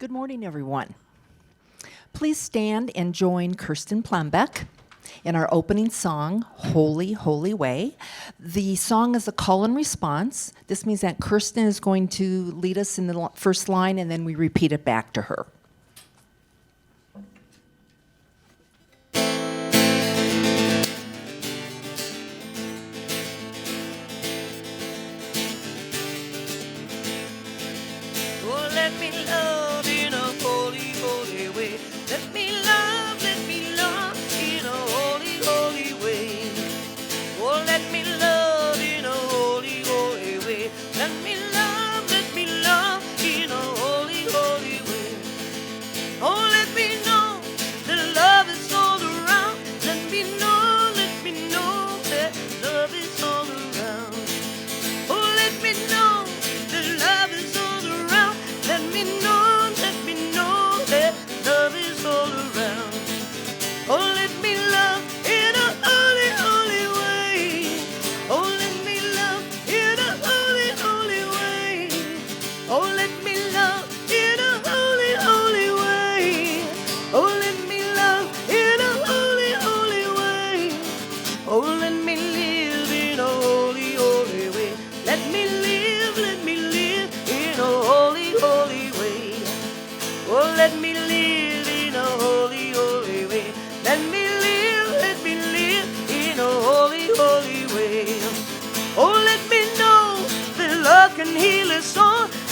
Good morning, everyone. Please stand and join Kirsten Plambeck in our opening song, Holy, Holy Way. The song is a call and response. This means that Kirsten is going to lead us in the first line, and then we repeat it back to her.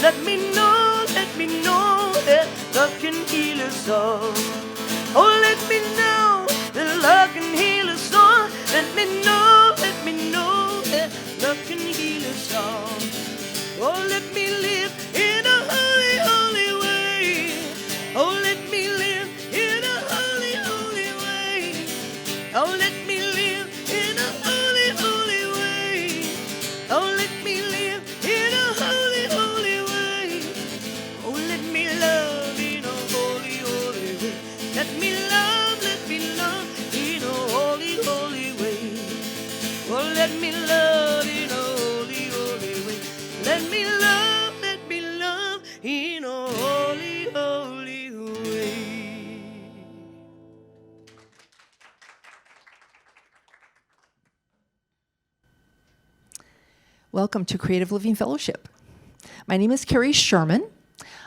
Let me know that love can heal us all. Oh, let me know that love can heal us all. Let me know that love can heal us all. Oh, let me live in a holy, holy way. Oh, let me live in a holy, holy way. Oh, let me live in a holy, holy way. Oh, let me live in a holy, holy way. Oh, let me love in a holy, holy way. Let me love in a holy, holy way. Oh, let me love in a holy, holy way. Let me love in a holy, holy way. Welcome to Creative Living Fellowship. My name is Carrie Sherman.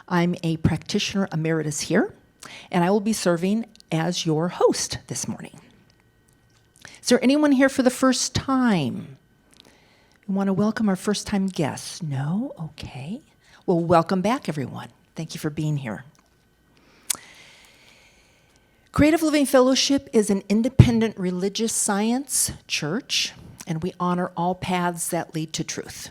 I'm a practitioner emeritus here, and I will be serving as your host this morning. Is there anyone here for the first time? We want to welcome our first-time guests. No? Okay. Well, welcome back, everyone. Thank you for being here. Creative Living Fellowship is an independent religious science church, and we honor all paths that lead to truth.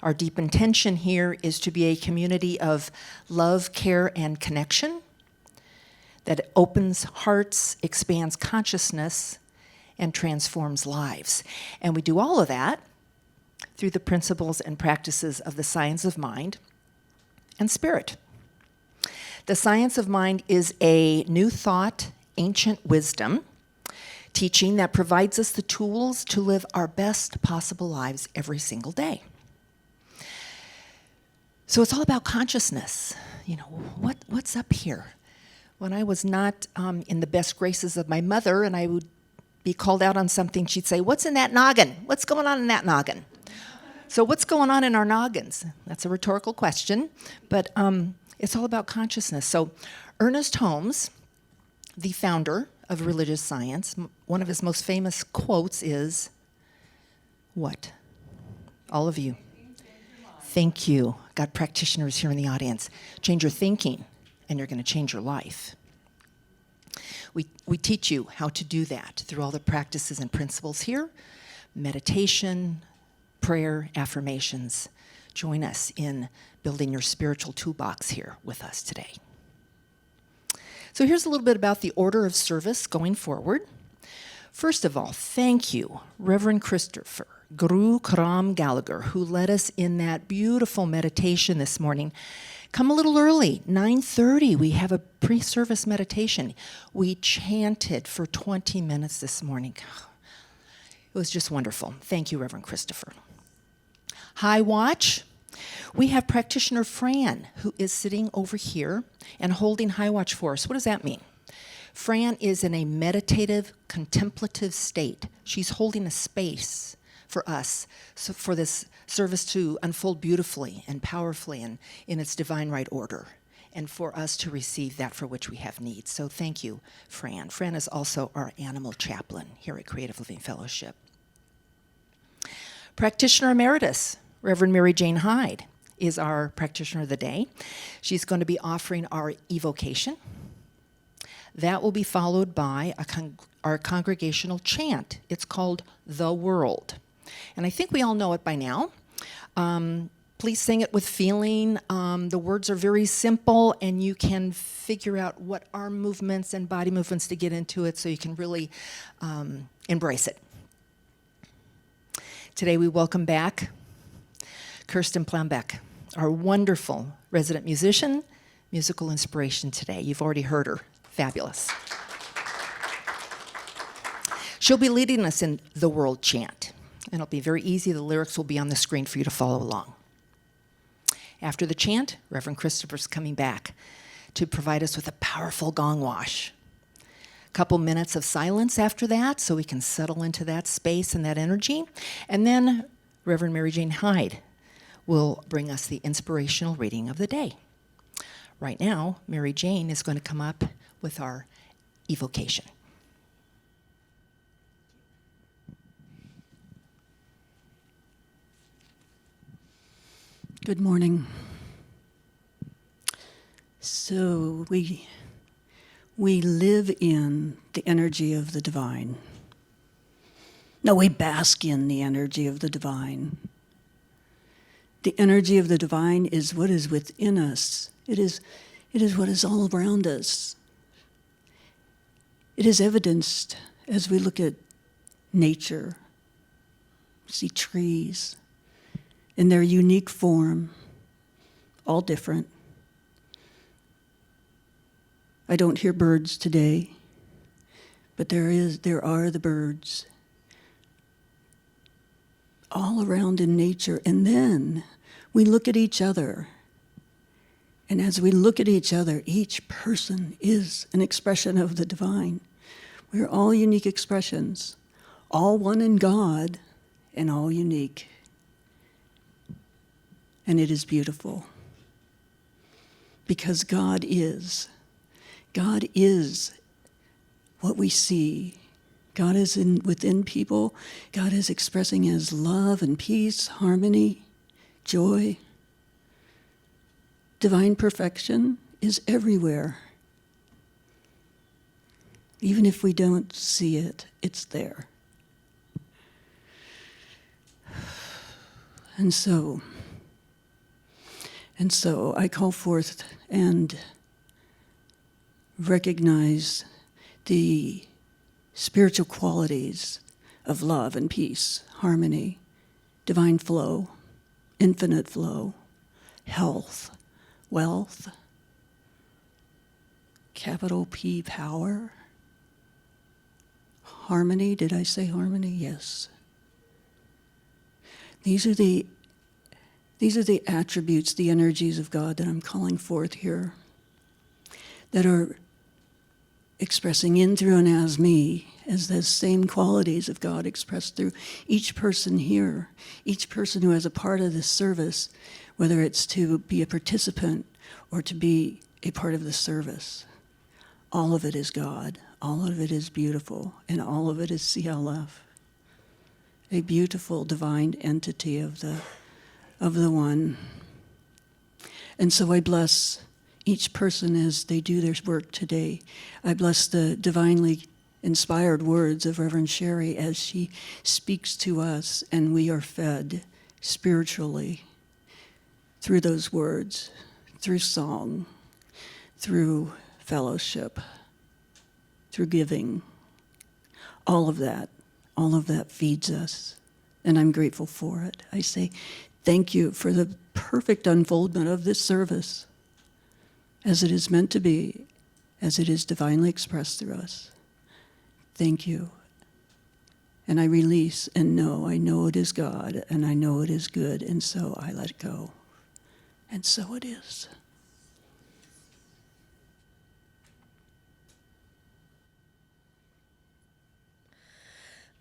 Our deep intention here is to be a community of love, care, and connection that opens hearts, expands consciousness, and transforms lives. And we do all of that through the principles and practices of the science of mind and spirit. The science of mind is a new thought, ancient wisdom, teaching that provides us the tools to live our best possible lives every single day. So it's all about consciousness. You know, what's up here? When I was not in the best graces of my mother and I would be called out on something, she'd say, "What's in that noggin? What's going on in that noggin?" So what's going on in our noggins? That's a rhetorical question, but it's all about consciousness. So Ernest Holmes, the founder of religious science, one of his most famous quotes is, what? All of you. Thank you. Got practitioners here in the audience. Change your thinking, and you're going to change your life. We teach you how to do that through all the practices and principles here, meditation, prayer, affirmations. Join us in building your spiritual toolbox here with us today. So here's a little bit about the order of service going forward. First of all, thank you, Reverend Christopher Guru Karam Gallagher, who led us in that beautiful meditation this morning. Come a little early, 9:30, we have a pre-service meditation. We chanted for 20 minutes this morning. It was just wonderful. Thank you, Reverend Christopher. High Watch, We have practitioner Fran, who is sitting over here and holding high watch for us. What does that mean? Fran is in a meditative, contemplative state. She's holding a space for us, so for this service to unfold beautifully and powerfully and in its divine right order, and for us to receive that for which we have need. So thank you, Fran. Fran is also our animal chaplain here at Creative Living Fellowship. Practitioner Emeritus, Reverend Mary Jane Hyde, is our practitioner of the day. She's going to be offering our evocation. That will be followed by our congregational chant. It's called The World. And I think we all know it by now. Please sing it with feeling. The words are very simple, and you can figure out what arm movements and body movements to get into it so you can really embrace it. Today we welcome back Kirsten Plambeck, our wonderful resident musician, musical inspiration today. You've already heard her. Fabulous. She'll be leading us in the World Chant. And it'll be very easy. The lyrics will be on the screen for you to follow along. After the chant, Reverend Christopher's coming back to provide us with a powerful gong wash. A couple minutes of silence after that so we can settle into that space and that energy. And then Reverend Mary Jane Hyde will bring us the inspirational reading of the day. Right now, Mary Jane is going to come up with our evocation. Good morning. So we live in the energy of the divine. No, we bask in the energy of the divine. The energy of the divine is what is within us. It is what is all around us. It is evidenced as we look at nature, see trees in their unique form, all different. I don't hear birds today, but there are the birds all around in nature. And then we look at each other. And as we look at each other, each person is an expression of the divine. We're all unique expressions, all one in God and all unique. And it is beautiful because God is what we see. God is within people. God is expressing His love and peace, harmony, joy. Divine perfection is everywhere. Even if we don't see it, it's there. And so I call forth and recognize the spiritual qualities of love and peace, harmony, divine flow, infinite flow, health, wealth, capital P power, harmony. Did I say harmony? Yes. These are the attributes, the energies of God that I'm calling forth here, that are expressing in, through, and as me, as those same qualities of God expressed through each person here, each person who has a part of this service, whether it's to be a participant or to be a part of the service. All of it is God, all of it is beautiful, and all of it is CLF, a beautiful divine entity of the one. And so I bless each person as they do their work today. I bless the divinely inspired words of Rev.Sherry as she speaks to us, and we are fed spiritually through those words, through song, through fellowship, through giving. All of that feeds us, and I'm grateful for it. I say thank you for the perfect unfoldment of this service, as it is meant to be, as it is divinely expressed through us. Thank you. And I release and know, I know it is God, and I know it is good, and so I let go. And so it is.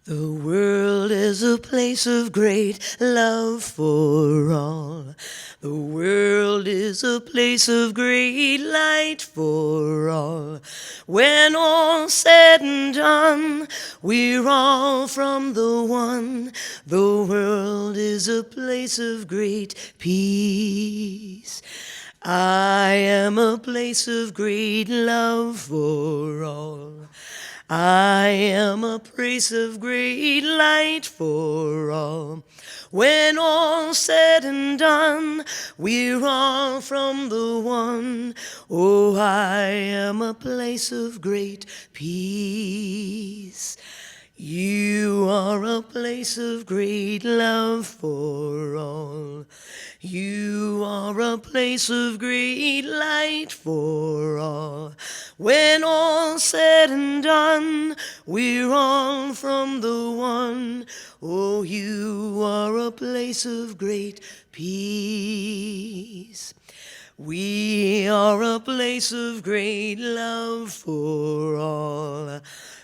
The world is a place of great love for all. The world is a place of great light for all. When all's said and done, we're all from the one. The world is a place of great peace. I am a place of great love for all. I am a place of great light for all. When all's said and done, we're all from the one. Oh, I am a place of great peace. You are a place of great love for all. You are a place of great light for all. When all's said and done, we're all from the one. Oh, you are a place of great peace. We are a place of great love for all.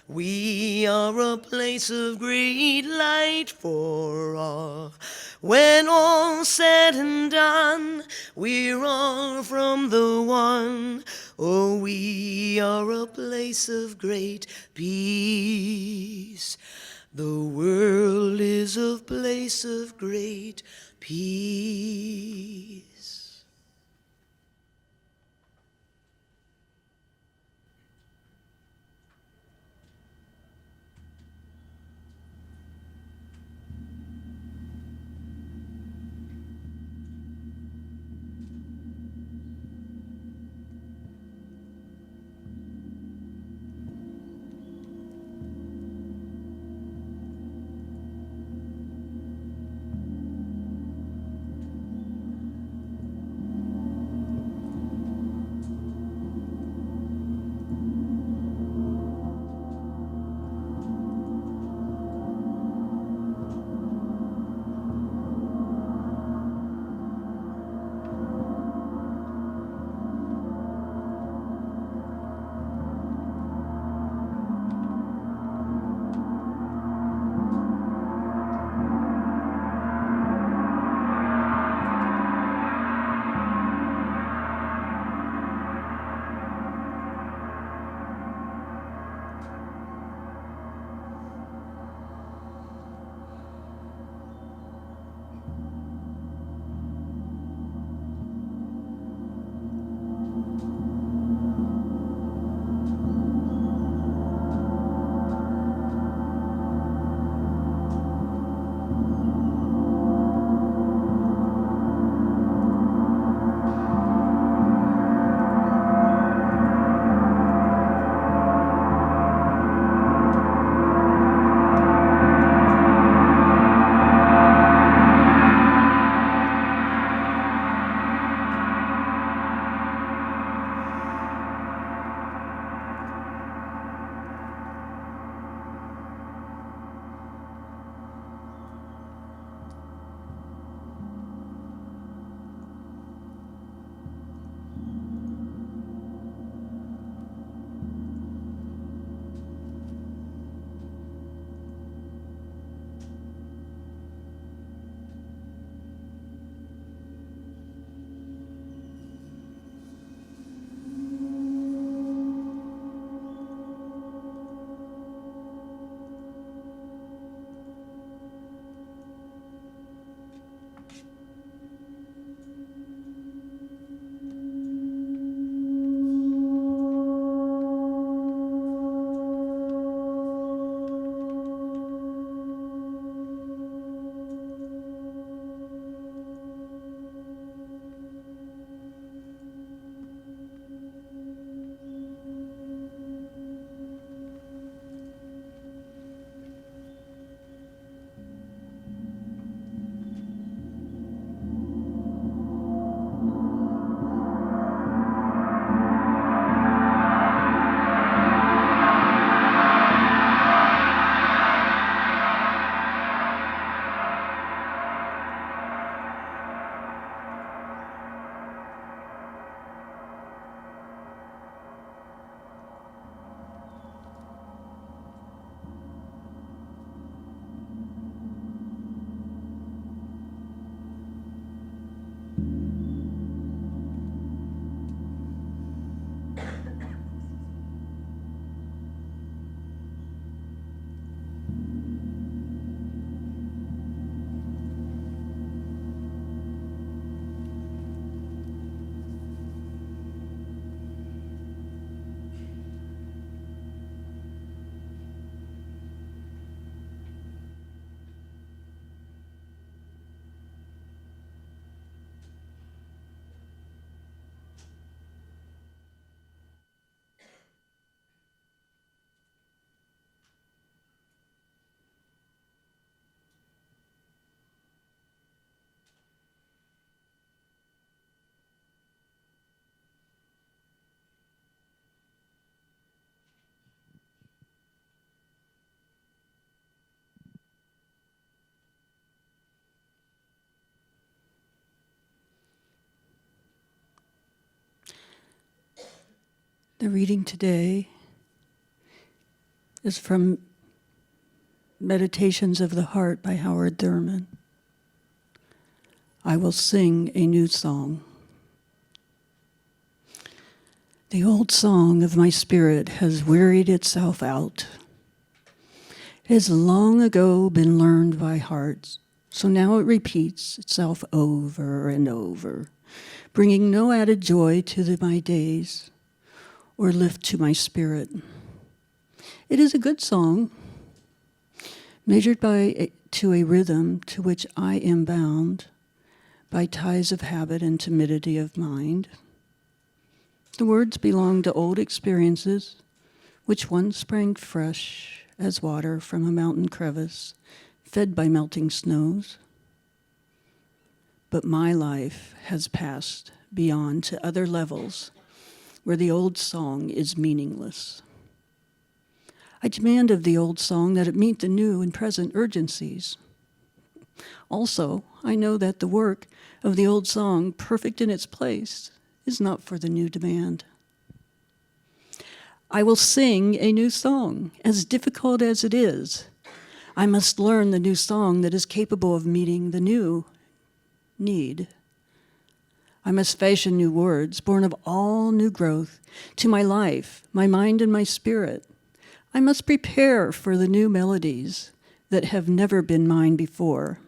We are a place of great light for all. When all's said and done, we're all from the one. Oh, we are a place of great peace. The world is a place of great peace. The reading today is from Meditations of the Heart by Howard Thurman. I will sing a new song. The old song of my spirit has wearied itself out. It has long ago been learned by heart, so now it repeats itself over and over, bringing no added joy to my days or lift to my spirit. It is a good song, measured to a rhythm to which I am bound by ties of habit and timidity of mind. The words belong to old experiences, which once sprang fresh as water from a mountain crevice, fed by melting snows. But my life has passed beyond to other levels where the old song is meaningless. I demand of the old song that it meet the new and present urgencies. Also, I know that the work of the old song, perfect in its place, is not for the new demand. I will sing a new song, as difficult as it is. I must learn the new song that is capable of meeting the new need. I must fashion new words, born of all new growth, to my life, my mind, and my spirit. I must prepare for the new melodies that have never been mine before,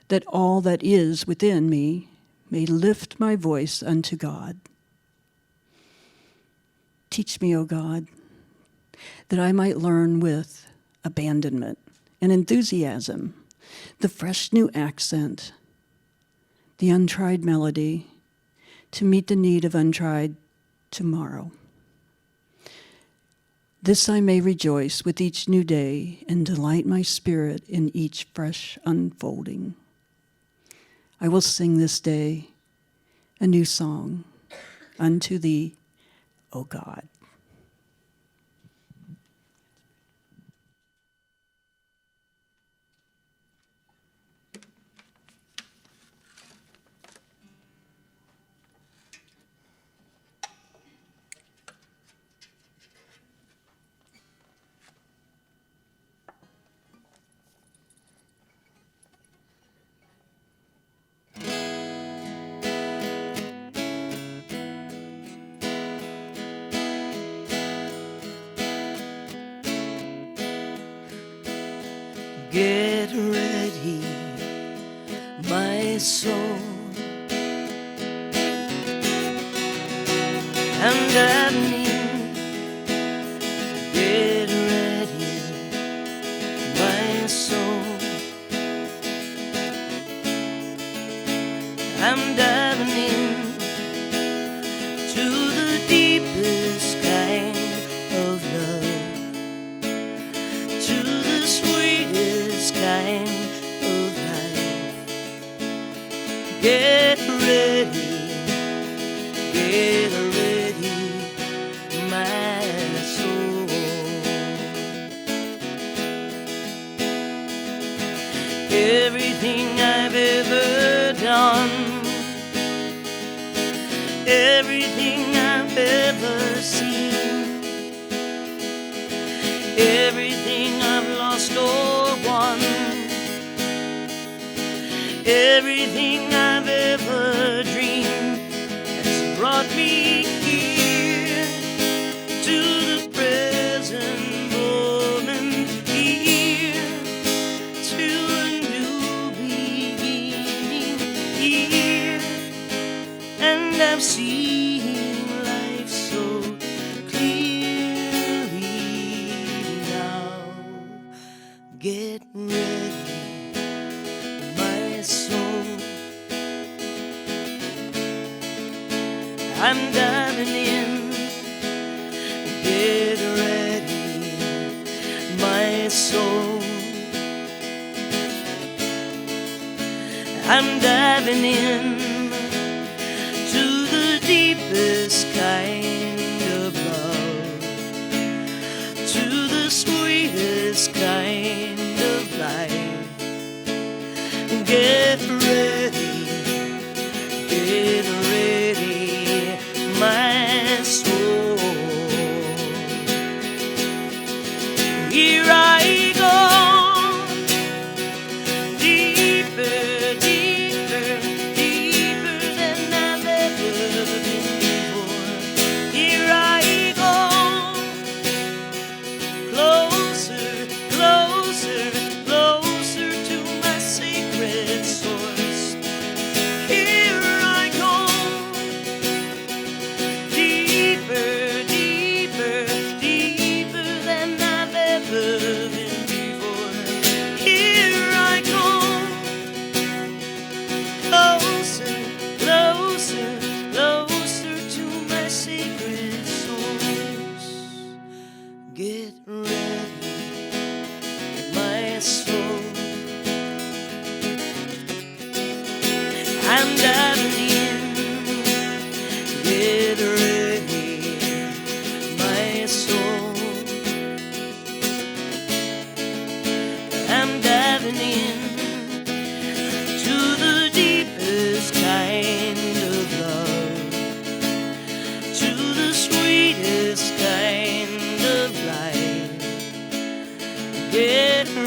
that all that is within me may lift my voice unto God. Teach me, O God, that I might learn with abandonment and enthusiasm the fresh new accent, the untried melody, to meet the need of untried tomorrow. This I may rejoice with each new day and delight my spirit in each fresh unfolding. I will sing this day a new song unto thee, O God. Get ready, my soul, and I mean, get ready, my soul. I'm diving in to the deepest kind of love, to the sweetest kind of life. Get ready, my soul. Everything I've ever done, everything I've ever seen, everything I've lost or won, everything I've ever dreamed has brought me here to the present moment, here to a new beginning, here. And I've seen life so clearly now. Get ready, my soul. I'm diving in. Get ready, my soul. I'm diving in to the deepest kind of love, to the sweetest kind of life. Get ready, my soul. my soul. I'm diving in, get ready, my soul. I'm diving in to the deepest kind of love, to the sweetest kind of life. Get ready,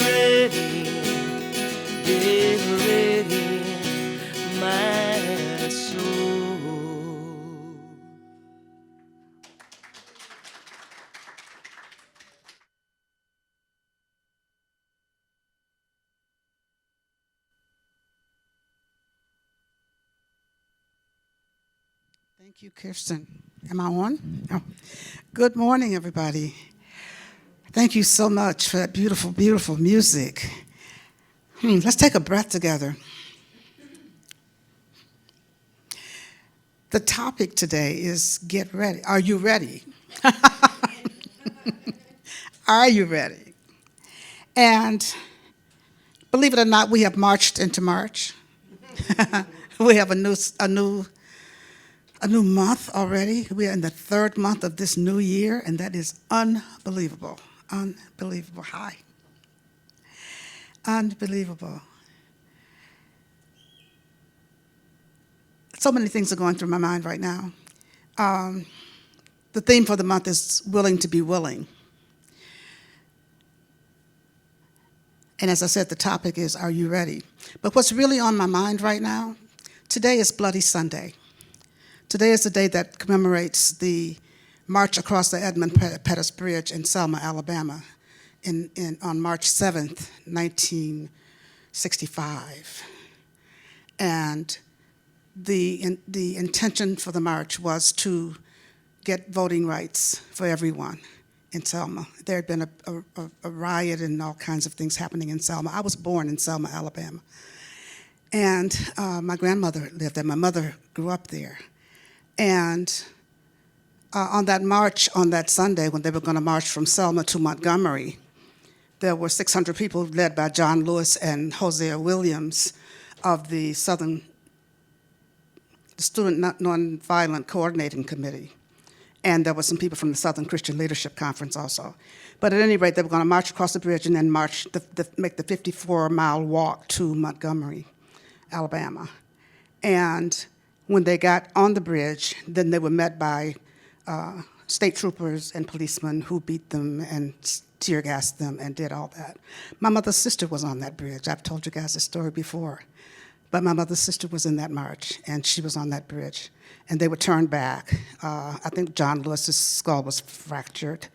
my soul. Thank you, Kirsten. Am I on? Oh. Good morning, everybody. Thank you so much for that beautiful, beautiful music. Let's take a breath together. The topic today is get ready. Are you ready? Are you ready? And believe it or not, we have marched into March. We have a new month already. We are in the third month of this new year, and that is unbelievable. Unbelievable high. Unbelievable. So many things are going through my mind right now. The theme for the month is willing to be willing. And as I said, the topic is, are you ready? But what's really on my mind right now, today is Bloody Sunday. Today is the day that commemorates the march across the Edmund Pettus Bridge in Selma, Alabama, on March 7th, 1965. And the intention for the march was to get voting rights for everyone in Selma. There had been a riot and all kinds of things happening in Selma. I was born in Selma, Alabama. And my grandmother lived there. My mother grew up there. And on that march, on that Sunday, when they were going to march from Selma to Montgomery, there were 600 people led by John Lewis and Hosea Williams of the Student Nonviolent Coordinating Committee. And there were some people from the Southern Christian Leadership Conference also. But at any rate, they were going to march across the bridge and then make the 54-mile walk to Montgomery, Alabama. And when they got on the bridge, then they were met by state troopers and policemen who beat them and tear gassed them and did all that. My mother's sister was on that bridge. I've told you guys this story before. But my mother's sister was in that march, and she was on that bridge. And they were turned back. I think John Lewis's skull was fractured.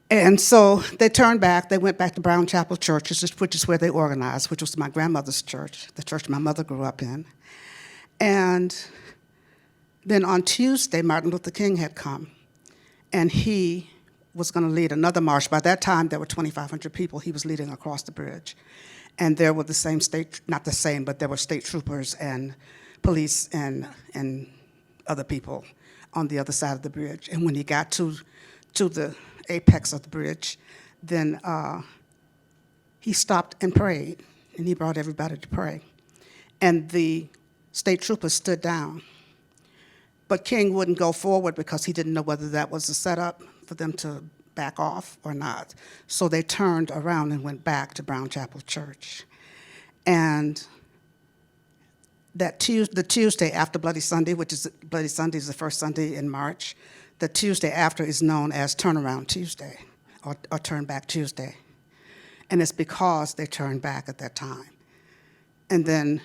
And so they turned back. They went back to Brown Chapel Church, which is where they organized, which was my grandmother's church, the church my mother grew up in. And then on Tuesday, Martin Luther King had come, and he was going to lead another march. By that time, there were 2,500 people he was leading across the bridge. And there were the same not the same, but there were state troopers and police and other people on the other side of the bridge. And when he got to the apex of the bridge, then he stopped and prayed, and he brought everybody to pray. And the state troopers stood down. But King wouldn't go forward because he didn't know whether that was a setup for them to back off or not. So they turned around and went back to Brown Chapel Church. And the Tuesday after Bloody Sunday, Bloody Sunday is the first Sunday in March, the Tuesday after is known as Turnaround Tuesday or Turn Back Tuesday. And it's because they turned back at that time. And then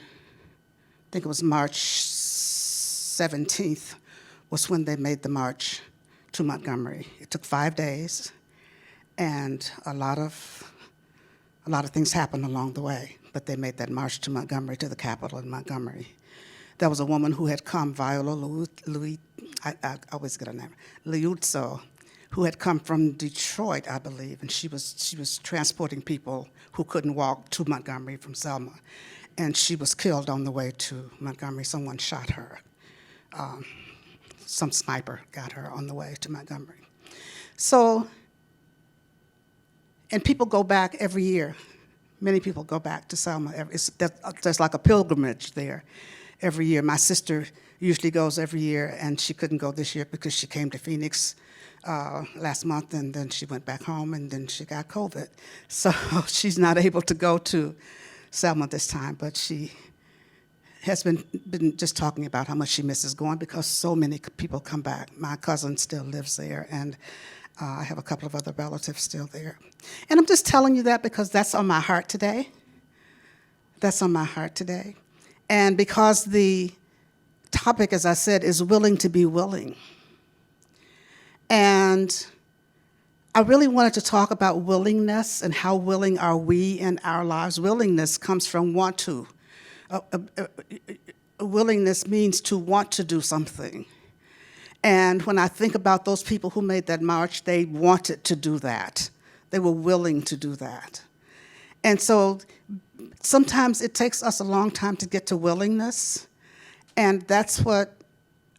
I think it was March 17th was when they made the march to Montgomery. It took 5 days, and a lot of things happened along the way, but they made that march to Montgomery, to the Capitol in Montgomery. There was a woman who had come, Viola I always get her name, Liuzzo, who had come from Detroit, I believe, and she was transporting people who couldn't walk to Montgomery from Selma, and she was killed on the way to Montgomery. Someone shot her. Some sniper got her on the way to Montgomery. So, and people go back every year Many people go back to Selma. There's like a pilgrimage there every year. My sister usually goes every year, and she couldn't go this year because she came to Phoenix last month, and then she went back home, and then she got COVID. So she's not able to go to Selma this time, but she has been just talking about how much she misses going because so many people come back. My cousin still lives there, and I have a couple of other relatives still there. And I'm just telling you that because that's on my heart today. That's on my heart today. And because the topic, as I said, is willing to be willing. And I really wanted to talk about willingness and how willing are we in our lives. Willingness comes from want to. Willingness means to want to do something. And when I think about those people who made that march, they wanted to do that. They were willing to do that. And so sometimes it takes us a long time to get to willingness. And that's what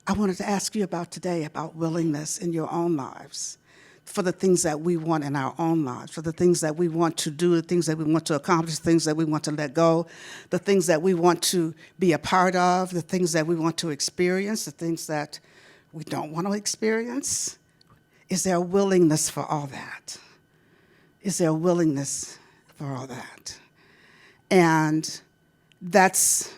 I wanted to ask you about today, about willingness in your own lives, for the things that we want in our own lives, for the things that we want to do, the things that we want to accomplish, the things that we want to let go, the things that we want to be a part of, the things that we want to experience, the things that we don't want to experience. Is there a willingness for all that? Is there a willingness for all that? And that's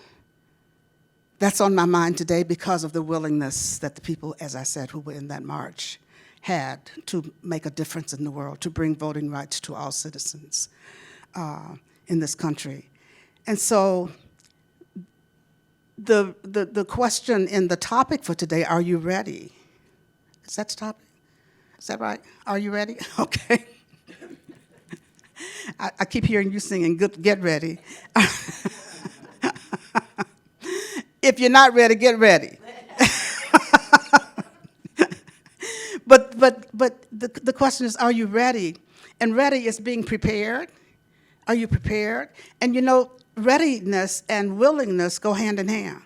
on my mind today because of the willingness that the people, as I said, who were in that march had to make a difference in the world, to bring voting rights to all citizens in this country. And so the question in the topic for today, are you ready? Is that the topic? Is that right? Are you ready? Okay. I keep hearing you singing, get ready. If you're not ready, get ready. But the question is, are you ready? And ready is being prepared. Are you prepared? And you know, readiness and willingness go hand in hand.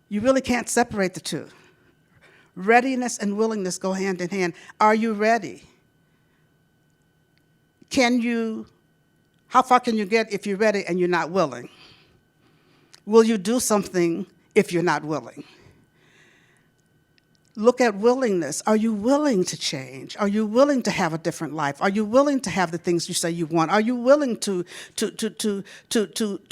You really can't separate the two. Readiness and willingness go hand in hand. Are you ready? How far can you get if you're ready and you're not willing? Will you do something if you're not willing? Look at willingness. Are you willing to change? Are you willing to have a different life? Are you willing to have the things you say you want? Are you willing to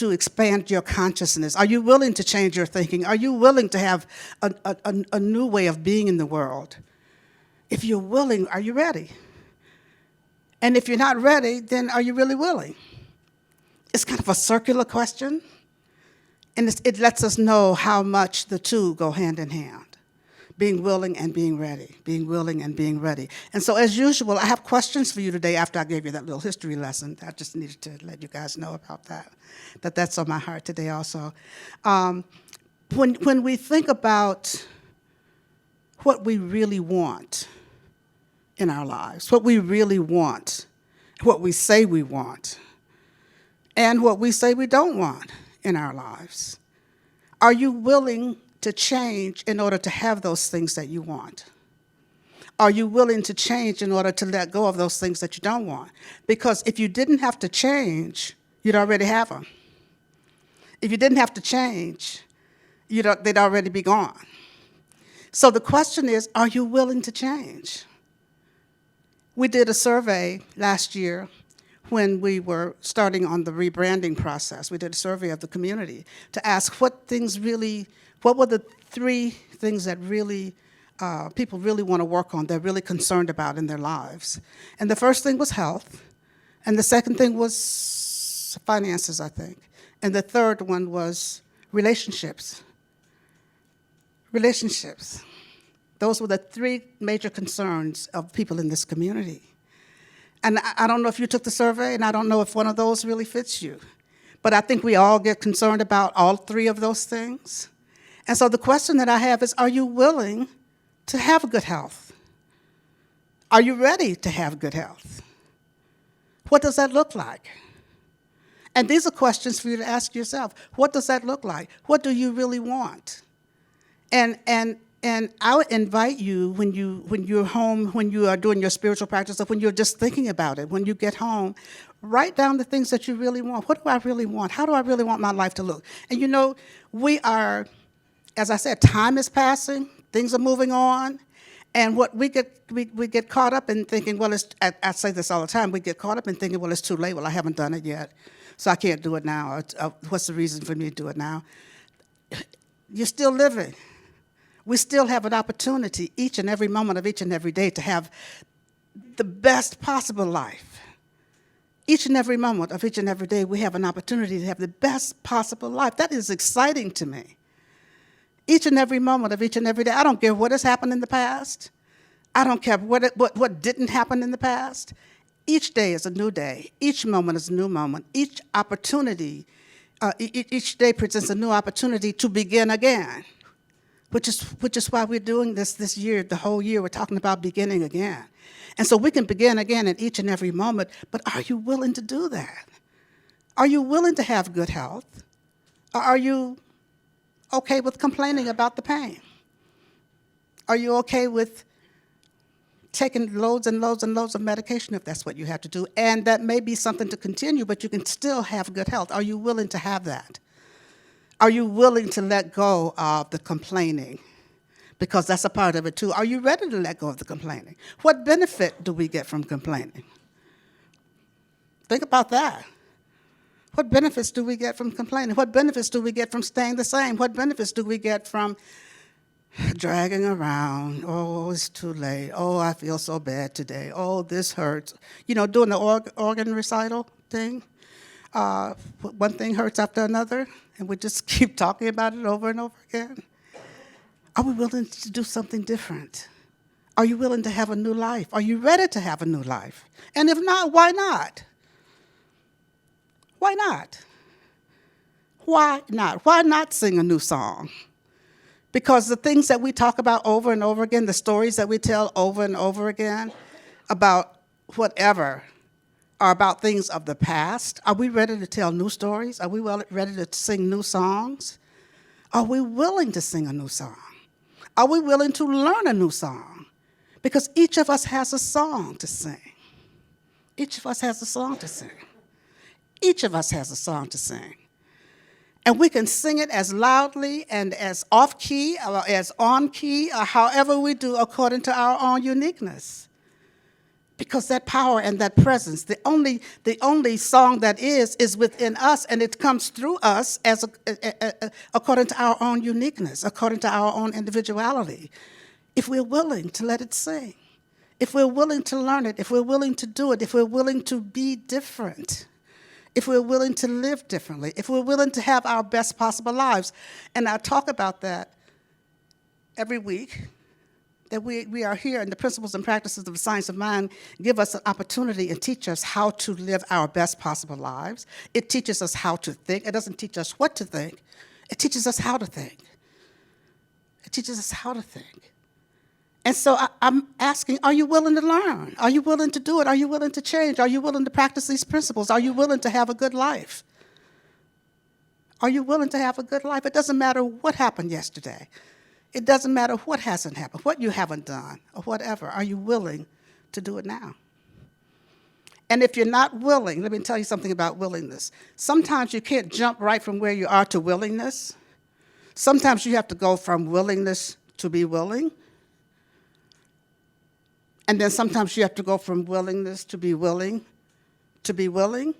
expand your consciousness? Are you willing to change your thinking? Are you willing to have a new way of being in the world? If you're willing, are you ready? And if you're not ready, then are you really willing? It's kind of a circular question, and it lets us know how much the two go hand in hand. Being willing and being ready, being willing and being ready. And so as usual, I have questions for you today after I gave you that little history lesson. I just needed to let you guys know about that that's on my heart today also. When we think about what we really want in our lives, what we really want, what we say we want, and what we say we don't want in our lives, are you willing to change in order to have those things that you want? Are you willing to change in order to let go of those things that you don't want? Because if you didn't have to change, you'd already have them. If you didn't have to change, they'd already be gone. So the question is, are you willing to change? We did a survey last year when we were starting on the rebranding process. We did a survey of the community to ask what were the 3 things that really people really want to work on, they're really concerned about in their lives. And the first thing was health, and the second thing was finances, I think. And the third one was relationships. Relationships. Those were the 3 major concerns of people in this community. And I don't know if you took the survey, and I don't know if one of those really fits you. But I think we all get concerned about all 3 of those things. And so the question that I have is, are you willing to have good health? Are you ready to have good health? What does that look like? And these are questions for you to ask yourself. What does that look like? What do you really want? And I would invite you when you're home, when you are doing your spiritual practice, or when you're just thinking about it, when you get home, Write down the things that you really want. What do I really want? How do I really want my life to look? And you know, we are, as I said, time is passing, things are moving on, and what we get caught up in thinking, well, I say this all the time, we get caught up in thinking, well, it's too late, well, I haven't done it yet, so I can't do it now. What's the reason for me to do it now? You're still living. We still have an opportunity each and every moment of each and every day to have the best possible life. Each and every moment of each and every day, we have an opportunity to have the best possible life. That is exciting to me. Each and every moment of each and every day. I don't care what has happened in the past. I don't care what didn't happen in the past. Each day is a new day. Each moment is a new moment. Each opportunity, each day presents a new opportunity to begin again, which is why we're doing this year, the whole year. We're talking about beginning again. And so we can begin again in each and every moment, but are you willing to do that? Are you willing to have good health? Or are you okay with complaining about the pain? Are you okay with taking loads and loads and loads of medication if that's what you have to do? And that may be something to continue, but you can still have good health. Are you willing to have that? Are you willing to let go of the complaining? Because that's a part of it too. Are you ready to let go of the complaining? What benefit do we get from complaining? Think about that. What benefits do we get from complaining? What benefits do we get from staying the same? What benefits do we get from dragging around? Oh, it's too late. Oh, I feel so bad today. Oh, this hurts. You know, doing the organ recital thing. One thing hurts after another, and we just keep talking about it over and over again. Are we willing to do something different? Are you willing to have a new life? Are you ready to have a new life? And if not, why not? Why not? Why not? Why not sing a new song? Because the things that we talk about over and over again, the stories that we tell over and over again about whatever are about things of the past. Are we ready to tell new stories? Are we ready to sing new songs? Are we willing to sing a new song? Are we willing to learn a new song? Because each of us has a song to sing. Each of us has a song to sing. Each of us has a song to sing. And we can sing it as loudly and as off-key or as on-key or however we do according to our own uniqueness. Because that power and that presence, the only song that is within us, and it comes through us as according to our own uniqueness, according to our own individuality. If we're willing to let it sing, if we're willing to learn it, if we're willing to do it, if we're willing to be different, if we're willing to live differently, if we're willing to have our best possible lives. And I talk about that every week, that we are here, and the principles and practices of the science of mind give us an opportunity and teach us how to live our best possible lives. It teaches us how to think. It doesn't teach us what to think. It teaches us how to think. It teaches us how to think. And so I'm asking, are you willing to learn? Are you willing to do it? Are you willing to change? Are you willing to practice these principles? Are you willing to have a good life? Are you willing to have a good life? It doesn't matter what happened yesterday. It doesn't matter what hasn't happened, what you haven't done, or whatever. Are you willing to do it now? And if you're not willing, let me tell you something about willingness. Sometimes you can't jump right from where you are to willingness. Sometimes you have to go from willingness to be willing. And then sometimes you have to go from willingness to be willing, to be willing,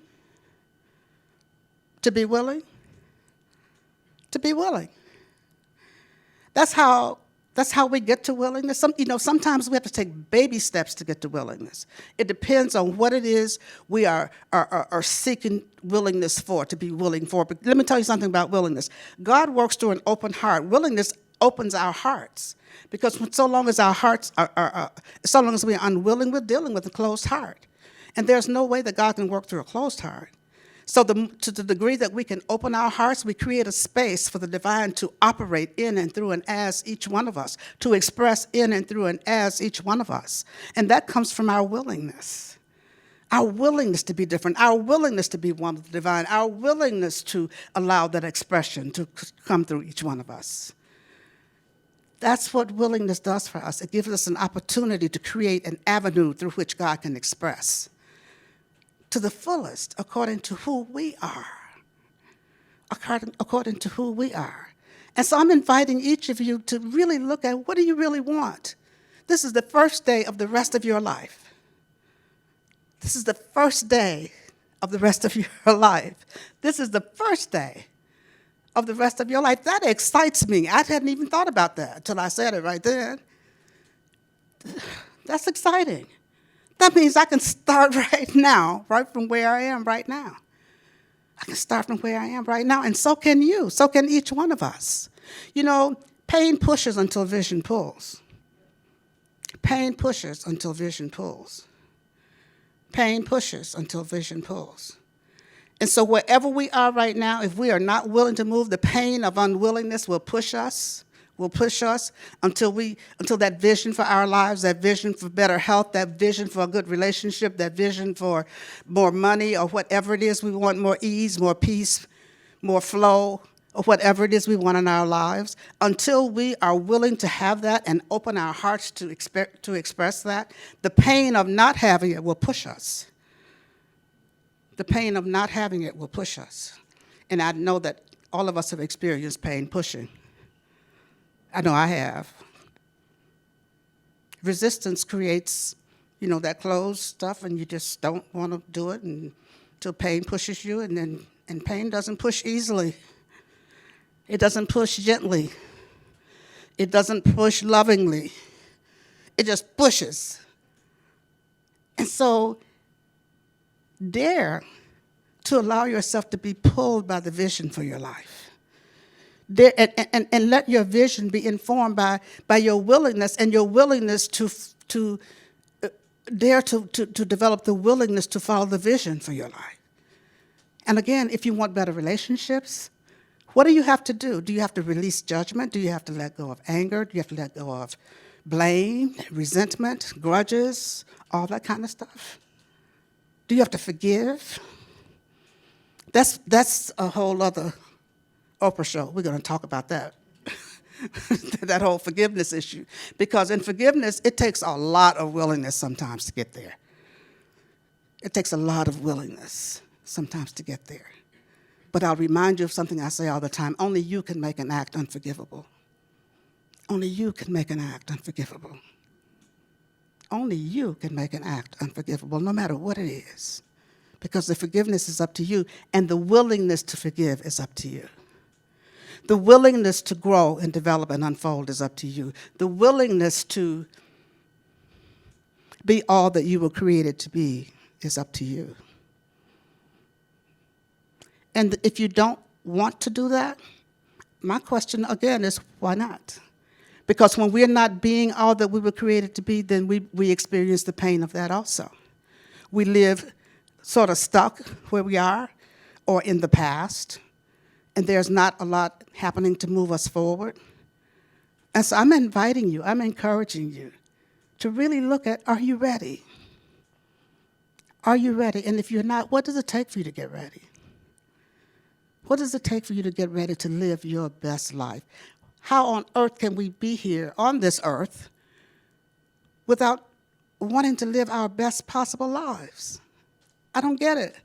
to be willing, to be willing. That's how we get to willingness. Sometimes we have to take baby steps to get to willingness. It depends on what it is we are seeking willingness for, to be willing for. But let me tell you something about willingness. God works through an open heart. Willingness opens our hearts. Because so long as our hearts so long as we are unwilling, we're dealing with a closed heart. And there's no way that God can work through a closed heart. So to the degree that we can open our hearts, we create a space for the divine to operate in and through and as each one of us, to express in and through and as each one of us. And that comes from our willingness to be different, our willingness to be one with the divine, our willingness to allow that expression to come through each one of us. That's what willingness does for us. It gives us an opportunity to create an avenue through which God can express. to the fullest according to who we are. According to who we are. And so I'm inviting each of you to really look at, what do you really want? This is the first day of the rest of your life. This is the first day of the rest of your life. This is the first day of the rest of your life. That excites me. I hadn't even thought about that until I said it right then. That's exciting. That means I can start right now, right from where I am right now. I can start from where I am right now, and so can you. So can each one of us. You know, pain pushes until vision pulls. Pain pushes until vision pulls. Pain pushes until vision pulls. And so wherever we are right now, if we are not willing to move, the pain of unwillingness will push us until that vision for our lives, that vision for better health, that vision for a good relationship, that vision for more money or whatever it is we want, more ease, more peace, more flow, or whatever it is we want in our lives, until we are willing to have that and open our hearts to express that, the pain of not having it will push us. The pain of not having it will push us. And I know that all of us have experienced pain pushing. I know I have. Resistance creates, that closed stuff, and you just don't want to do it until pain pushes you, and pain doesn't push easily. It doesn't push gently. It doesn't push lovingly. It just pushes. And so, dare to allow yourself to be pulled by the vision for your life. Dare, and let your vision be informed by your willingness, and your willingness to dare to develop the willingness to follow the vision for your life. And again, if you want better relationships, what do you have to do? Do you have to release judgment? Do you have to let go of anger? Do you have to let go of blame, resentment, grudges, all that kind of stuff? Do you have to forgive? That's a whole other Oprah show. We're going to talk about that. That whole forgiveness issue. Because in forgiveness, it takes a lot of willingness sometimes to get there. It takes a lot of willingness sometimes to get there. But I'll remind you of something I say all the time. Only you can make an act unforgivable. Only you can make an act unforgivable. Only you can make an act unforgivable, no matter what it is. Because the forgiveness is up to you, and the willingness to forgive is up to you. The willingness to grow and develop and unfold is up to you. The willingness to be all that you were created to be is up to you. And if you don't want to do that, my question again is, why not? Because when we're not being all that we were created to be, then we experience the pain of that also. We live sort of stuck where we are or in the past, and there's not a lot happening to move us forward. And so I'm inviting you, I'm encouraging you to really look at, are you ready? Are you ready? And if you're not, what does it take for you to get ready? What does it take for you to get ready to live your best life? How on earth can we be here on this earth without wanting to live our best possible lives? I don't get it.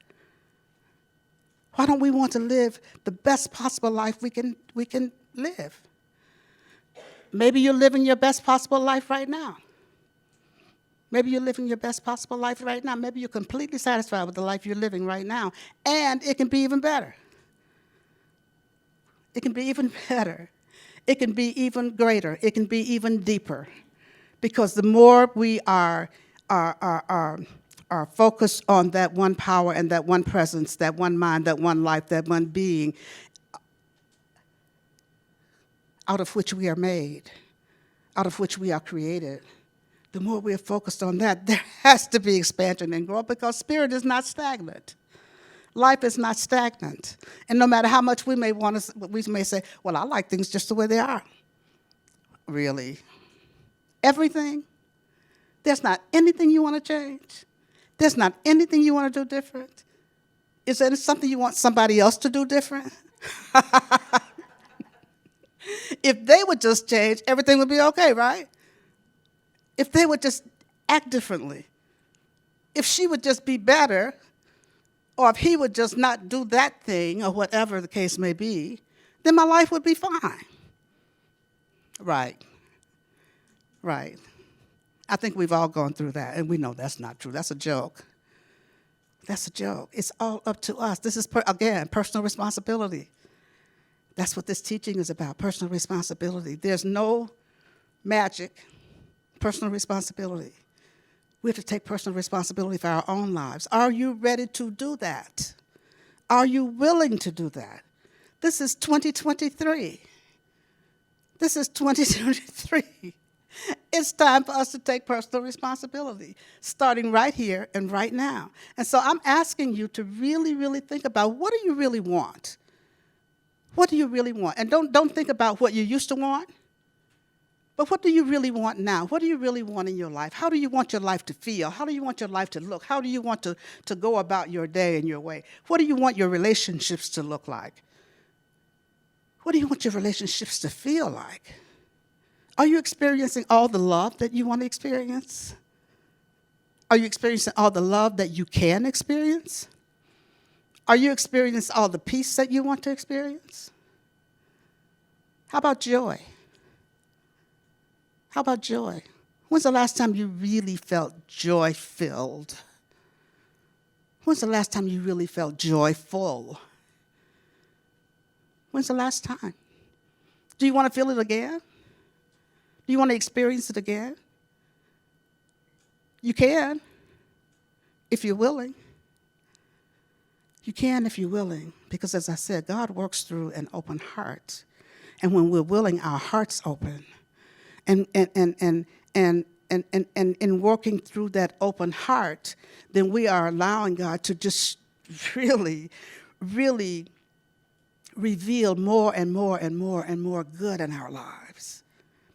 Why don't we want to live the best possible life we can live? Maybe you're living your best possible life right now. Maybe you're living your best possible life right now. Maybe you're completely satisfied with the life you're living right now, and it can be even better. It can be even better. It can be even greater. It can be even deeper. Because the more we are focused on that one power and that one presence, that one mind, that one life, that one being, out of which we are made, out of which we are created, the more we are focused on that, there has to be expansion and growth, because spirit is not stagnant. Life is not stagnant. And no matter how much we may say, well, I like things just the way they are. Really? Everything? There's not anything you want to change? There's not anything you want to do different? Is there something you want somebody else to do different? If they would just change, everything would be okay, right? If they would just act differently. If she would just be better, or if he would just not do that thing, or whatever the case may be, then my life would be fine. Right. Right. I think we've all gone through that, and we know that's not true. That's a joke. That's a joke. It's all up to us. This is, again, personal responsibility. That's what this teaching is about, personal responsibility. There's no magic, personal responsibility. We have to take personal responsibility for our own lives. Are you ready to do that? Are you willing to do that? This is 2023. This is 2023. It's time for us to take personal responsibility, starting right here and right now. And so I'm asking you to really, really think about, what do you really want? What do you really want? And don't think about what you used to want, but what do you really want now? What do you really want in your life? How do you want your life to feel? How do you want your life to look? How do you want to go about your day and your way? What do you want your relationships to look like? What do you want your relationships to feel like? Are you experiencing all the love that you want to experience? Are you experiencing all the love that you can experience? Are you experiencing all the peace that you want to experience? How about joy? How about joy? When's the last time you really felt joy-filled? When's the last time you really felt joyful? When's the last time? Do you want to feel it again? Do you want to experience it again? You can, if you're willing. You can if you're willing, because as I said, God works through an open heart. And when we're willing, our heart's open. And in working through that open heart, then we are allowing God to just really, really reveal more and more and more and more good in our lives.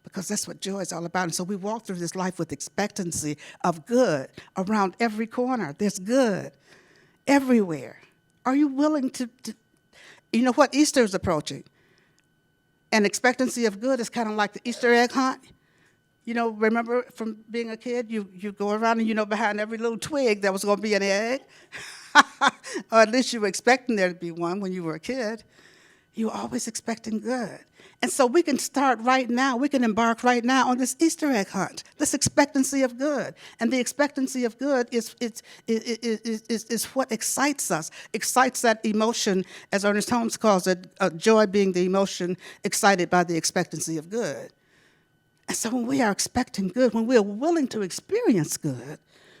Because that's what joy is all about. And so we walk through this life with expectancy of good around every corner. There's good everywhere. Are you willing to you know what? Easter is approaching. And expectancy of good is kind of like the Easter egg hunt. You know, remember from being a kid, you go around and you know behind every little twig there was going to be an egg. Or at least you were expecting there to be one when you were a kid. You were always expecting good. And so we can start right now, we can embark right now on this Easter egg hunt, this expectancy of good. And the expectancy of good is what excites us, excites that emotion, as Ernest Holmes calls it, joy being the emotion excited by the expectancy of good. And so when we are expecting good, when we are willing to experience good,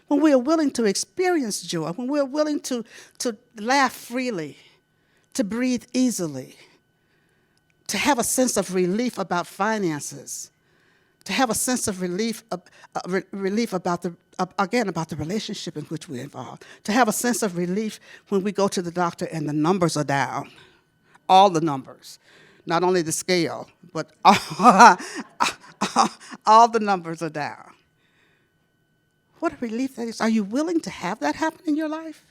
when we are willing to experience joy, when we are willing to laugh freely, to breathe easily, to have a sense of relief about finances, to have a sense of relief about the relationship in which we're involved, to have a sense of relief when we go to the doctor and the numbers are down, all the numbers, not only the scale, but all the numbers are down. What a relief that is. Are you willing to have that happen in your life?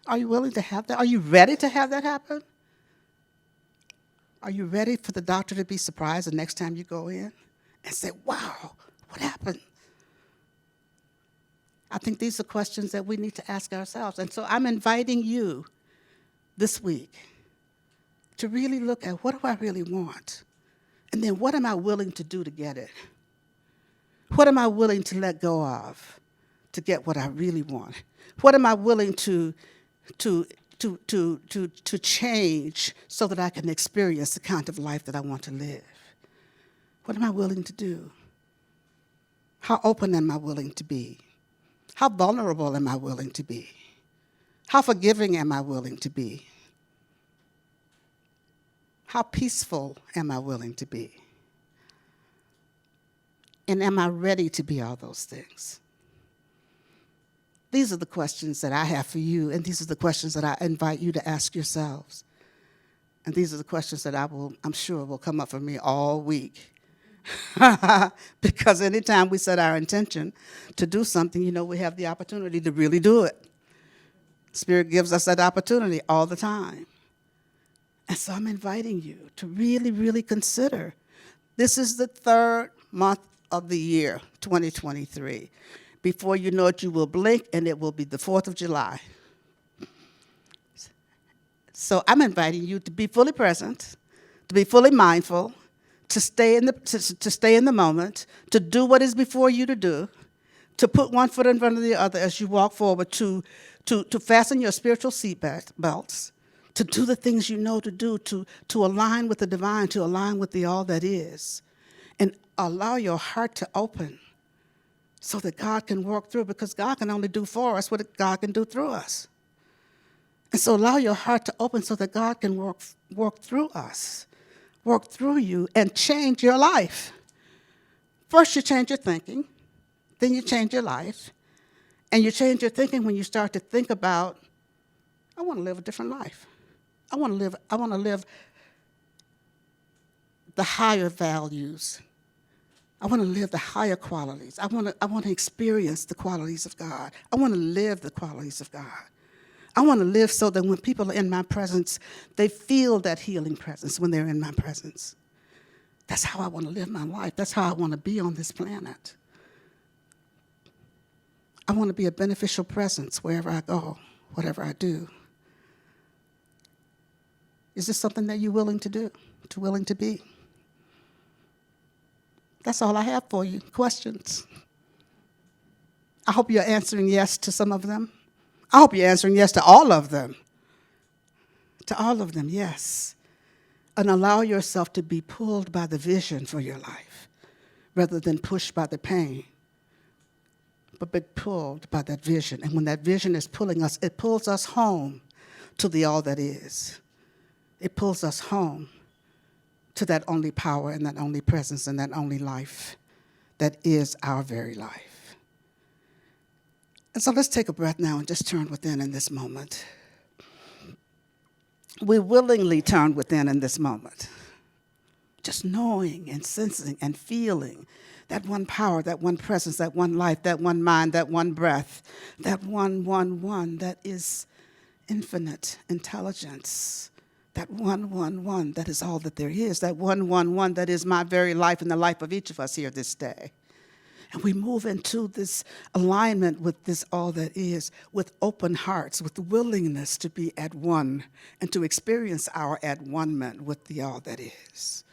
Are you willing to have that? Are you ready to have that happen? Are you ready for the doctor to be surprised the next time you go in and say, wow, what happened? I think these are questions that we need to ask ourselves. And so I'm inviting you this week to really look at, what do I really want? And then what am I willing to do to get it? What am I willing to let go of to get what I really want? What am I willing to change so that I can experience the kind of life that I want to live? What am I willing to do? How open am I willing to be? How vulnerable am I willing to be? How forgiving am I willing to be? How peaceful am I willing to be? And am I ready to be all those things? These are the questions that I have for you, and these are the questions that I invite you to ask yourselves. And these are the questions that I'm sure will come up for me all week. Because anytime we set our intention to do something, you know, we have the opportunity to really do it. Spirit gives us that opportunity all the time. And so I'm inviting you to really, really consider. This is the third month of the year, 2023. Before you know it, you will blink, and it will be the 4th of July. So I'm inviting you to be fully present, to be fully mindful, to stay in the moment, to do what is before you to do, to put one foot in front of the other as you walk forward, to fasten your spiritual seat belts, to do the things you know to do, to align with the divine, to align with the all that is, and allow your heart to open so that God can work through, because God can only do for us what God can do through us. And so allow your heart to open so that God can work through us, work through you, and change your life. First, you change your thinking, then you change your life. And you change your thinking when you start to think about, I want to live a different life. I want to live the higher values. I want to live the higher qualities. I want to experience the qualities of God. I want to live the qualities of God. I want to live so that when people are in my presence, they feel that healing presence when they're in my presence. That's how I want to live my life. That's how I want to be on this planet. I want to be a beneficial presence wherever I go, whatever I do. Is this something that you're willing to do, willing to be? That's all I have for you. Questions? I hope you're answering yes to some of them. I hope you're answering yes to all of them. To all of them, yes. And allow yourself to be pulled by the vision for your life rather than pushed by the pain, but be pulled by that vision. And when that vision is pulling us, it pulls us home to the all that is. It pulls us home to that only power and that only presence and that only life that is our very life. And so let's take a breath now and just turn within in this moment. We willingly turn within in this moment, just knowing and sensing and feeling that one power, that one presence, that one life, that one mind, that one breath, that one that is infinite intelligence, that one that is all that there is, that one that is my very life and the life of each of us here this day. And we move into this alignment with this all that is, with open hearts, with the willingness to be at one and to experience our at one-ment with the all that is.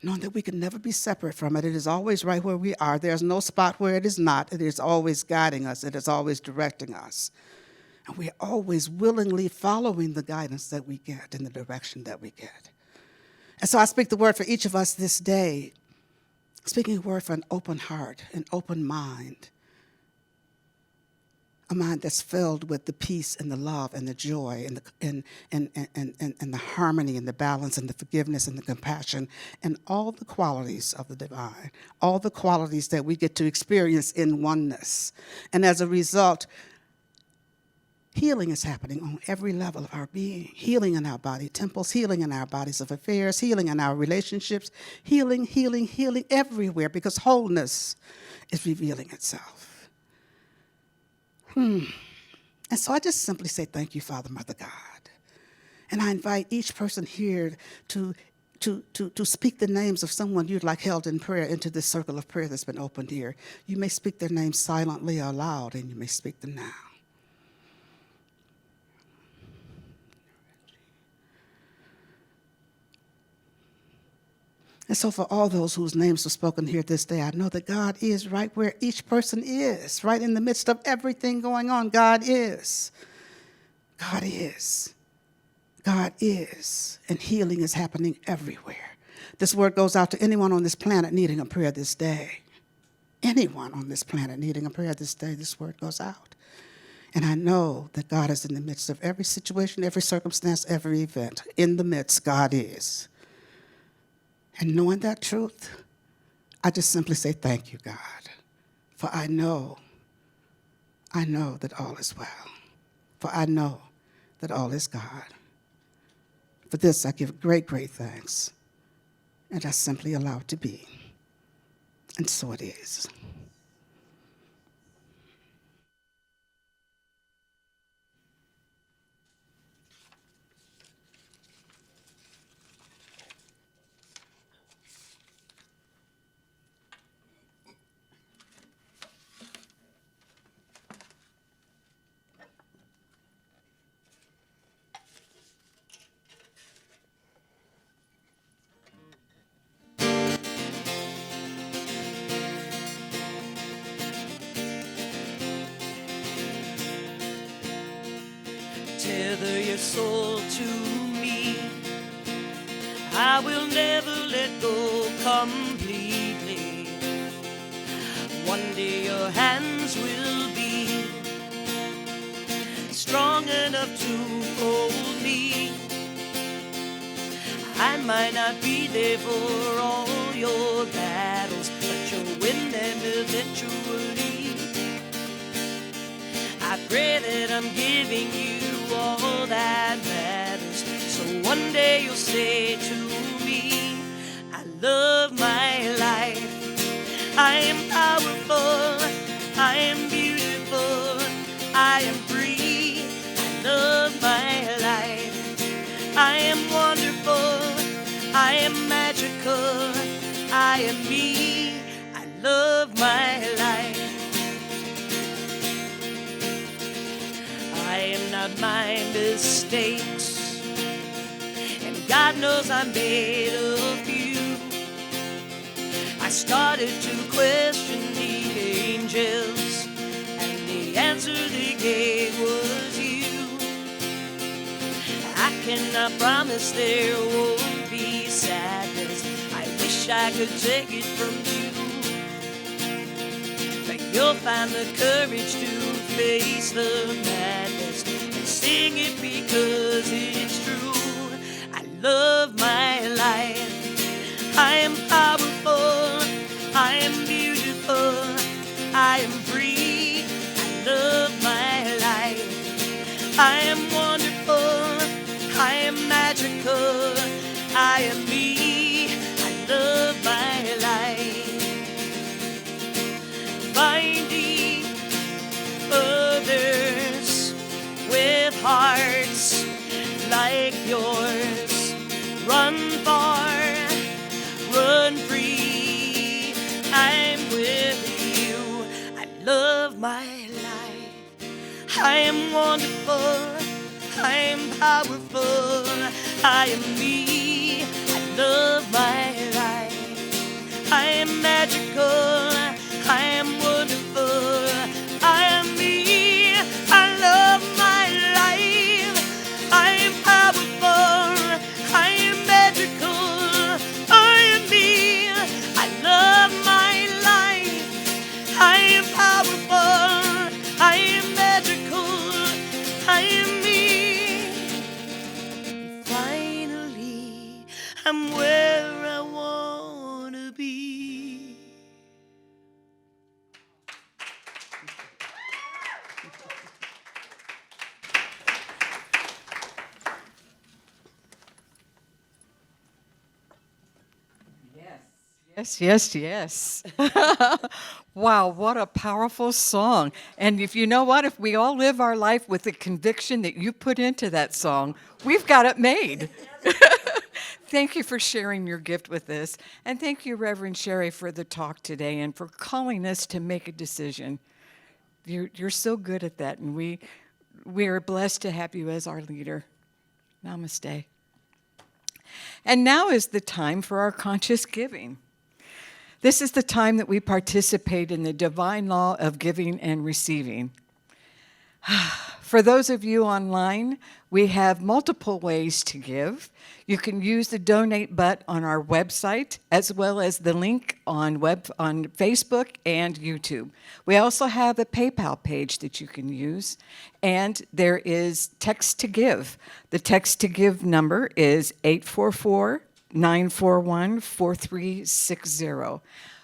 Knowing that we can never be separate from it. It is always right where we are. There's no spot where it is not. It is always guiding us. It is always directing us. And we're always willingly following the guidance that we get in the direction that we get. And so I speak the word for each of us this day, speaking a word for an open heart, an open mind, a mind that's filled with the peace and the love and the joy and the harmony and the balance and the forgiveness and the compassion and all the qualities of the divine, all the qualities that we get to experience in oneness. And as a result, healing is happening on every level of our being. Healing in our body temples, healing in our bodies of affairs, healing in our relationships, healing everywhere, because wholeness is revealing itself. And so I just simply say thank you, Father, Mother, God. And I invite each person here to speak the names of someone you'd like held in prayer into this circle of prayer that's been opened here. You may speak their names silently or loud, and you may speak them now. And so for all those whose names were spoken here this day, I know that God is right where each person is, right in the midst of everything going on. God is. God is. God is. And healing is happening everywhere. This word goes out to anyone on this planet needing a prayer this day. Anyone on this planet needing a prayer this day, this word goes out. And I know that God is in the midst of every situation, every circumstance, every event. In the midst, God is. And knowing that truth, I just simply say thank you, God. For I know that all is well. For I know that all is God. For this I give great, great thanks. And I simply allow it to be. And so it is. together your soul to me. I will never let go completely. One day your hands will be strong enough to hold me. I might not be there for all your battles, but you'll win them eventually. I pray that I'm giving you all that matters, so one day you'll say to me, I love my life. I am powerful, I am beautiful, I am free. I love my life. I am wonderful, I am magical, I am me. I love my life. I am not my mistakes, and God knows I'm made of you. I started to question the angels, and the answer they gave was you. I cannot promise there won't be sadness. I wish I could take it from you, but you'll find the courage to face the madness and sing it because it's true. I love my life. I am powerful, I am beautiful, I am free. I love my life. I am wonderful, I am magical, I am me. I love my life. Finding others with hearts like yours. Run far, run free. I'm with you. I love my life. I am wonderful, I am powerful, I am me. I love my life. I am magical, I am wonderful, I am me. I love my life. I am powerful, I am magical, I am me. I love my life. I am powerful, I am magical, I am me. Finally, I'm where I want to be. Yes, yes, yes. Wow, what a powerful song. And if you know what, if we all live our life with the conviction that you put into that song, we've got it made. Thank you for sharing your gift with us. And thank you, Rev.Sherry, for the talk today and for calling us to make a decision. You're so good at that, and we are blessed to have you as our leader. Namaste. And now is the time for our conscious giving. This is the time that we participate in the divine law of giving and receiving. For those of you online, we have multiple ways to give. You can use the donate button on our website, as well as the link on Facebook and YouTube. We also have a PayPal page that you can use, and there is text to give. The text to give number is 844-941-4360.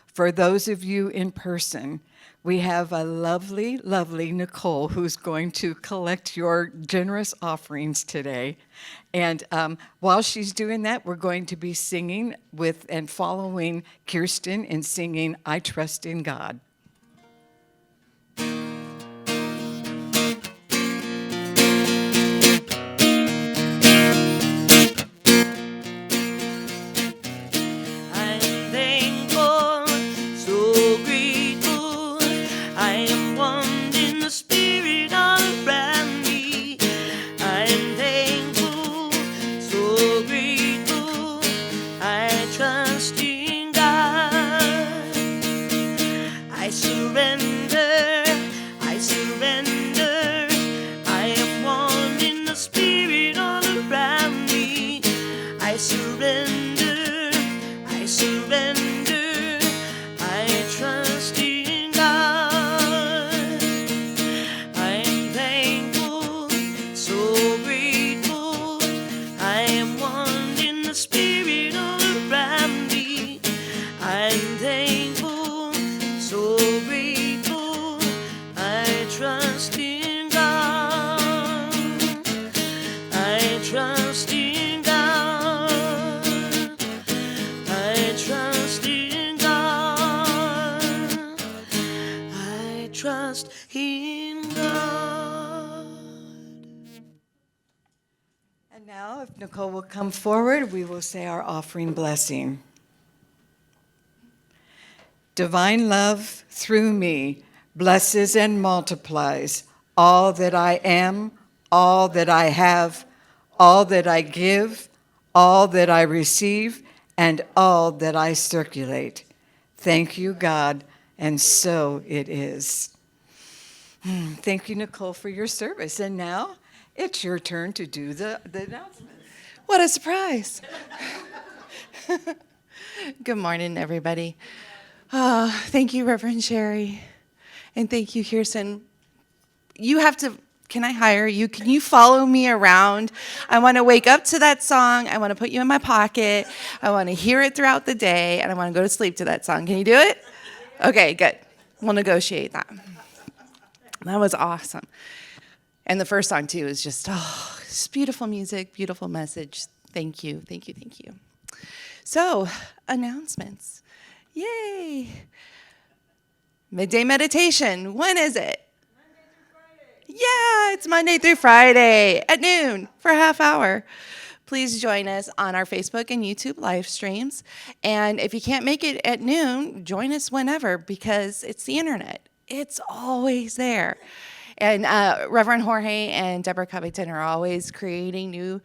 For those of you in person, we have a lovely, lovely Nicole who's going to collect your generous offerings today. And while she's doing that, we're going to be singing with and following Kirsten in singing I Trust in God. And now, if Nicole will come forward, we will say our offering blessing. Divine love through me blesses and multiplies all that I am, all that I have, all that I give, all that I receive, and all that I circulate. Thank you, God, and so it is. Thank you, Nicole, for your service. And now it's your turn to do the announcement. What a surprise. Good morning, everybody. Thank you, Rev.Sherry. And thank you, Kirsten. You have to, can I hire you? Can you follow me around? I want to wake up to that song. I want to put you in my pocket. I want to hear it throughout the day. And I want to go to sleep to that song. Can you do it? Okay, good. We'll negotiate that. That was awesome. And the first song, too, is just, it's beautiful music, beautiful message. Thank you, thank you, thank you. So, announcements. Yay. Midday meditation. When is it? Monday through Friday. Yeah, it's Monday through Friday at noon for a half hour. Please join us on our Facebook and YouTube live streams. And if you can't make it at noon, join us whenever because it's the internet. It's always there. And Reverend Jorge and Deborah Covington are always creating new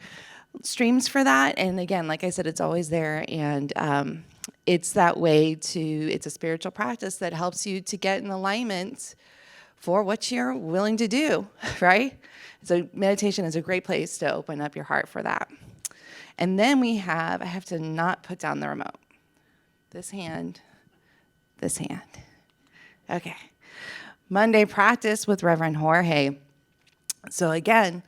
streams for that. And again, like I said, it's always there. And it's that way it's a spiritual practice that helps you to get in alignment for what you're willing to do, right? So meditation is a great place to open up your heart for that. And then I have to not put down the remote. This hand. Okay. Monday practice with Reverend Jorge. So again,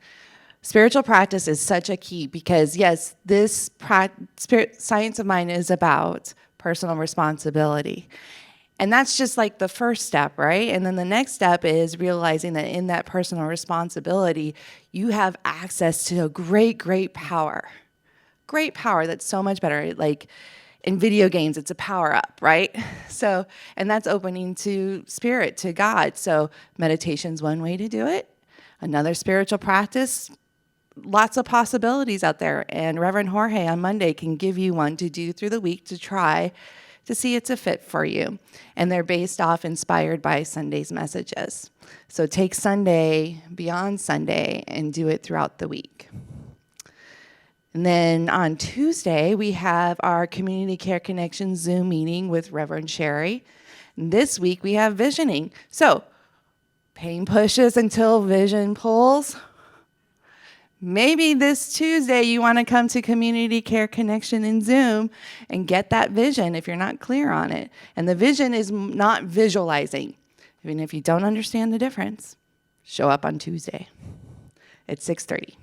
spiritual practice is such a key because, yes, this science of mind is about personal responsibility. And that's just like the first step, right? And then the next step is realizing that in that personal responsibility, you have access to a great, great power. Great power that's so much better. Like in video games, it's a power up, right? So, and that's opening to spirit, to God. So meditation's one way to do it. Another spiritual practice, lots of possibilities out there. And Reverend Jorge on Monday can give you one to do through the week to try to see it's a fit for you. And they're inspired by Sunday's messages. So take Sunday beyond Sunday and do it throughout the week. And then on Tuesday, we have our Community Care Connection Zoom meeting with Rev.Sherry. And this week, we have visioning. So, pain pushes until vision pulls. Maybe this Tuesday, you want to come to Community Care Connection in Zoom and get that vision if you're not clear on it. And the vision is not visualizing. Even if you don't understand the difference, show up on Tuesday at 6:30.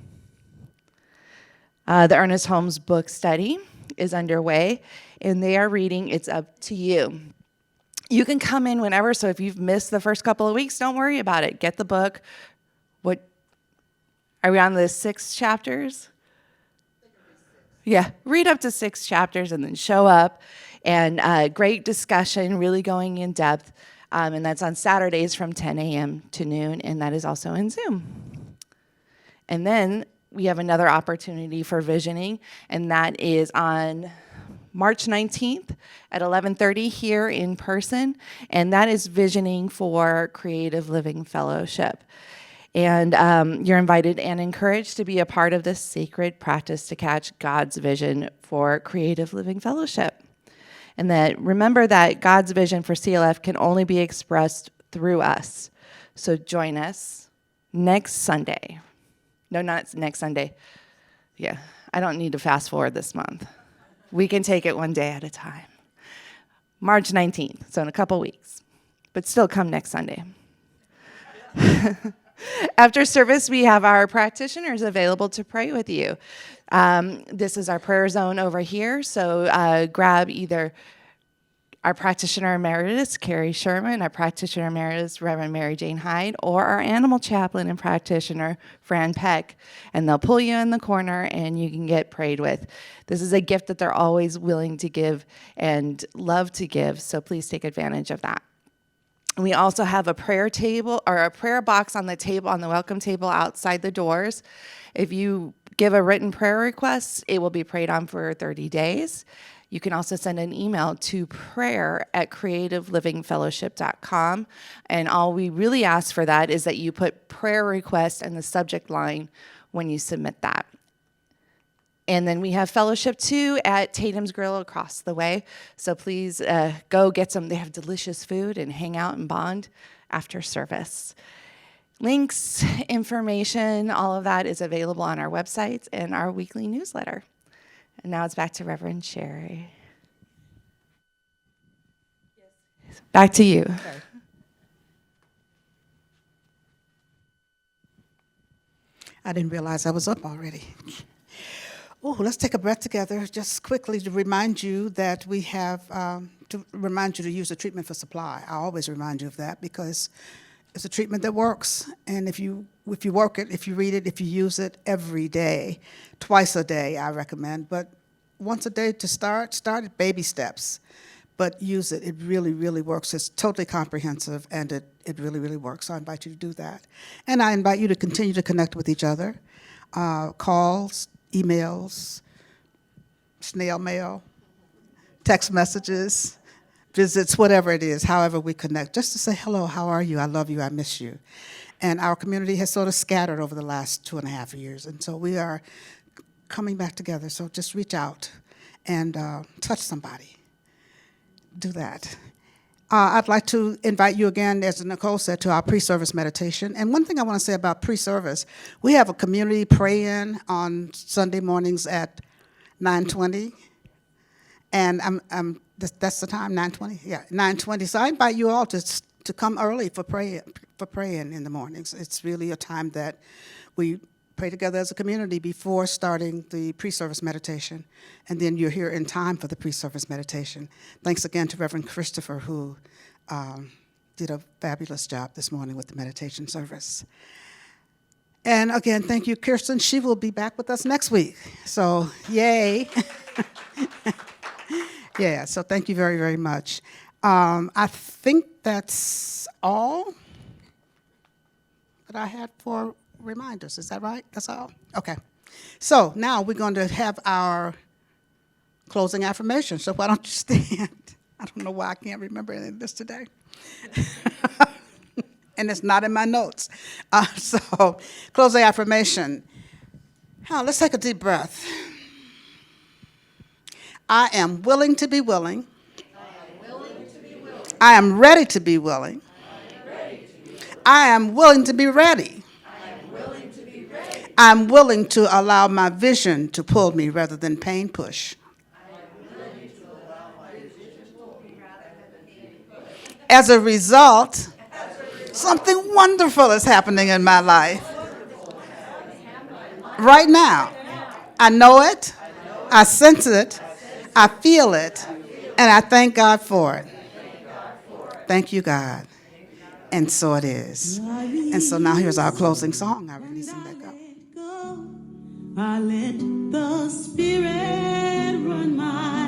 The Ernest Holmes book study is underway, and they are reading It's Up to You. You can come in whenever, so if you've missed the first couple of weeks, don't worry about it. Get the book. Are we on the 6 chapters? Yeah, read up to 6 chapters and then show up. And great discussion, really going in depth. And that's on Saturdays from 10 a.m. to noon, and that is also in Zoom. And then we have another opportunity for visioning, and that is on March 19th at 11:30 here in person, and that is visioning for Creative Living Fellowship. And you're invited and encouraged to be a part of this sacred practice to catch God's vision for Creative Living Fellowship. And that remember that God's vision for CLF can only be expressed through us. So join us next Sunday. No, not next Sunday. Yeah, I don't need to fast forward this month. We can take it one day at a time. March 19th, so in a couple weeks. But still come next Sunday. After service, we have our practitioners available to pray with you. This is our prayer zone over here, so grab either our practitioner emeritus, Carrie Sherman, our practitioner emeritus, Reverend Mary Jane Hyde, or our animal chaplain and practitioner, Fran Peck, and they'll pull you in the corner and you can get prayed with. This is a gift that they're always willing to give and love to give, so please take advantage of that. We also have a prayer table or a prayer box on the table, on the welcome table outside the doors. If you give a written prayer request, it will be prayed on for 30 days. You can also send an email to prayer@creativelivingfellowship.com. And all we really ask for that is that you put prayer request in the subject line when you submit that. And then we have fellowship too at Tatum's Grill across the way. So please go get some. They have delicious food and hang out and bond after service. Links, information, all of that is available on our website and our weekly newsletter. And now it's back to Rev.Sherry. Back to you. Okay. I didn't realize I was up already. Oh, let's take a breath together just quickly to remind you that we have, to remind you to use the treatment for supply. I always remind you of that because it's a treatment that works. And if you work it, if you read it, if you use it every day, twice a day, I recommend. But once a day to start at baby steps. But use it. It really, really works. It's totally comprehensive, and it really, really works. So I invite you to do that. And I invite you to continue to connect with each other. Calls, emails, snail mail, text messages, visits, whatever it is, however we connect, just to say, hello, how are you? I love you, I miss you. And our community has sort of scattered over the last 2.5 years, and so we are coming back together. So just reach out and touch somebody. Do that. I'd like to invite you again, as Nicole said, to our pre-service meditation. And one thing I want to say about pre-service, we have a community pray-in on Sunday mornings at 9:20. And that's the time, 9:20? Yeah, 9:20. So I invite you all to come early for praying in the mornings. It's really a time that we pray together as a community before starting the pre-service meditation. And then you're here in time for the pre-service meditation. Thanks again to Reverend Christopher, who did a fabulous job this morning with the meditation service. And again, thank you, Kirsten. She will be back with us next week. So, yay. Yeah, so thank you very, very much. I think that's all that I had for reminders. Is that right? That's all? Okay. So now we're going to have our closing affirmation. So why don't you stand? I don't know why I can't remember any of this today. And it's not in my notes. So closing affirmation. Now, let's take a deep breath. I am willing to be willing. I am ready to be willing. I am willing to be ready. I'm willing to allow my vision to pull me rather than pain push. As a result, something wonderful is happening in my life. Right now, I know it, I sense it, I feel it, and I thank God for it. Thank you, God. And so it is. And so now here's our closing song. I release him back up. I let the Spirit run my